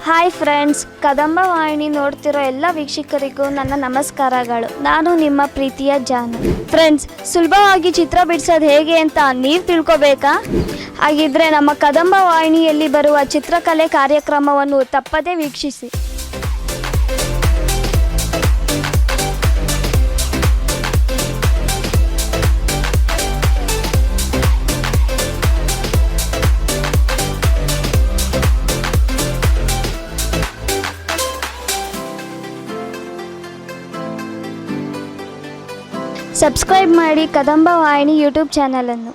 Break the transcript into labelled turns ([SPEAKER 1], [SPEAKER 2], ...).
[SPEAKER 1] Hi friends, Kadamba ವಾಹಿನಿ ನೋಡ್ತಿರೋ ಎಲ್ಲ ವೀಕ್ಷಕರಿಗೂ ನನ್ನ ನಮಸ್ಕಾರಗಳು. ನಾನು ನಿಮ್ಮ ಪ್ರೀತಿಯ ಜಾನು. ಫ್ರೆಂಡ್ಸ್, ಸುಲಭವಾಗಿ ಚಿತ್ರ ಬಿಡಿಸೋದು ಹೇಗೆ ಅಂತ ನೀವು ತಿಳ್ಕೊಬೇಕಾ? ಹಾಗಿದ್ರೆ ನಮ್ಮ ಕದಂಬ ವಾಹಿನಿಯಲ್ಲಿ ಬರುವ ಚಿತ್ರಕಲೆ ಕಾರ್ಯಕ್ರಮವನ್ನು ತಪ್ಪದೇ ವೀಕ್ಷಿಸಿ. ಸಬ್ಸ್ಕ್ರೈಬ್ ಮಾಡಿ ಕದಂಬ ವಾಹಿನಿ ಯೂಟ್ಯೂಬ್ ಚಾನಲನ್ನು.